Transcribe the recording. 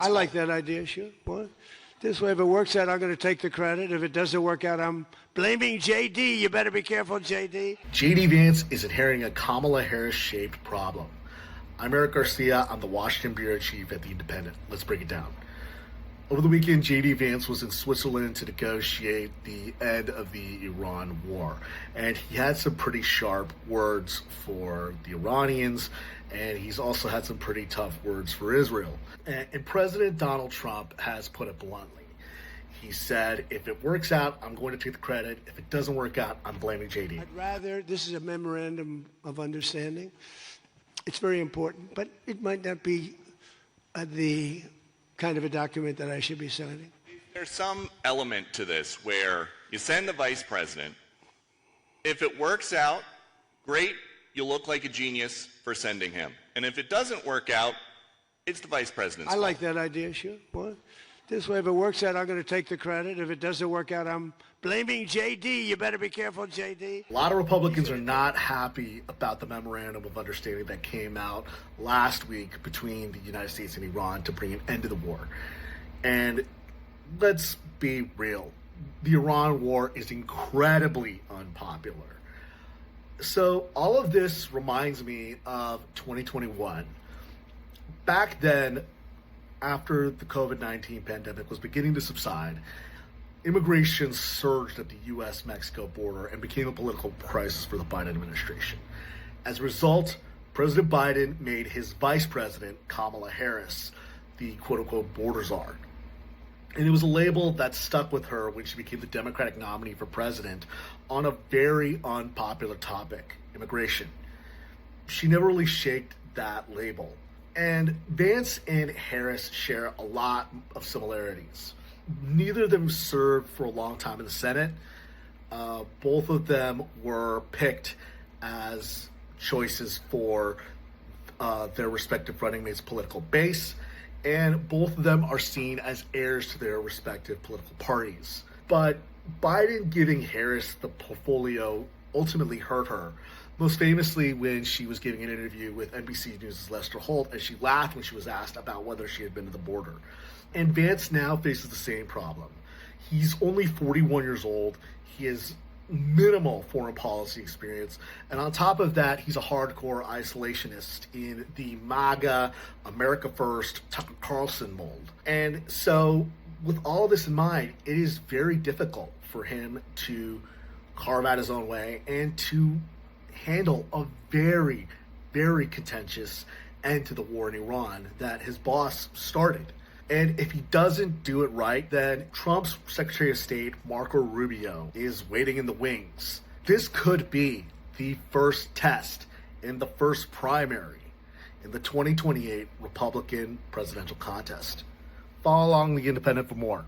I like that idea, sure. Well, this way, if it works out, I'm going to take the credit. If it doesn't work out, I'm blaming JD. You better be careful, JD. JD Vance is inheriting a Kamala Harris-shaped problem. I'm Eric Garcia. I'm the Washington Bureau Chief at The Independent. Let's break it down. Over the weekend, JD Vance was in Switzerland to negotiate the end of the Iran war. And he had some pretty sharp words for the Iranians, and he's also had some pretty tough words for Israel. And President Donald Trump has put it bluntly. He said, if it works out, I'm going to take the credit. If it doesn't work out, I'm blaming JD. I'd rather, this is a memorandum of understanding. It's very important, but it might not be the kind of a document that I should be signing. There's some element to this where you send the vice president. If it works out, great, you look like a genius for sending him. And if it doesn't work out, it's the vice president's I fault. like that idea, sure. Well, this way, if it works out, I'm going to take the credit. If it doesn't work out, I'm blaming JD. You better be careful, JD. A lot of Republicans are not happy about the memorandum of understanding that came out last week between the United States and Iran to bring an end to the war. And let's be real. The Iran war is incredibly unpopular. So all of this reminds me of 2021. Back then, after the COVID-19 pandemic was beginning to subside, immigration surged at the U.S.-Mexico border and became a political crisis for the Biden administration. As a result, President Biden made his vice president, Kamala Harris, the quote-unquote border czar. And it was a label that stuck with her when she became the Democratic nominee for president on a very unpopular topic, immigration. She never really shaked that label. And Vance and Harris share a lot of similarities. Neither of them served for a long time in the Senate. Both of them were picked as choices for their respective running mates' political base, and both of them are seen as heirs to their respective political parties. But Biden giving Harris the portfolio ultimately hurt her, most famously when she was giving an interview with NBC News' Lester Holt, and she laughed when she was asked about whether she had been to the border. And Vance now faces the same problem. He's only 41 years old. He has minimal foreign policy experience. And on top of that, he's a hardcore isolationist in the MAGA, America First, Tucker Carlson mold. And so with all this in mind, it is very difficult for him to carve out his own way and to handle a very, very contentious end to the war in Iran that his boss started. And if he doesn't do it right, then Trump's Secretary of State, Marco Rubio, is waiting in the wings. This could be the first test in the first primary in the 2028 Republican presidential contest. Follow along The Independent for more.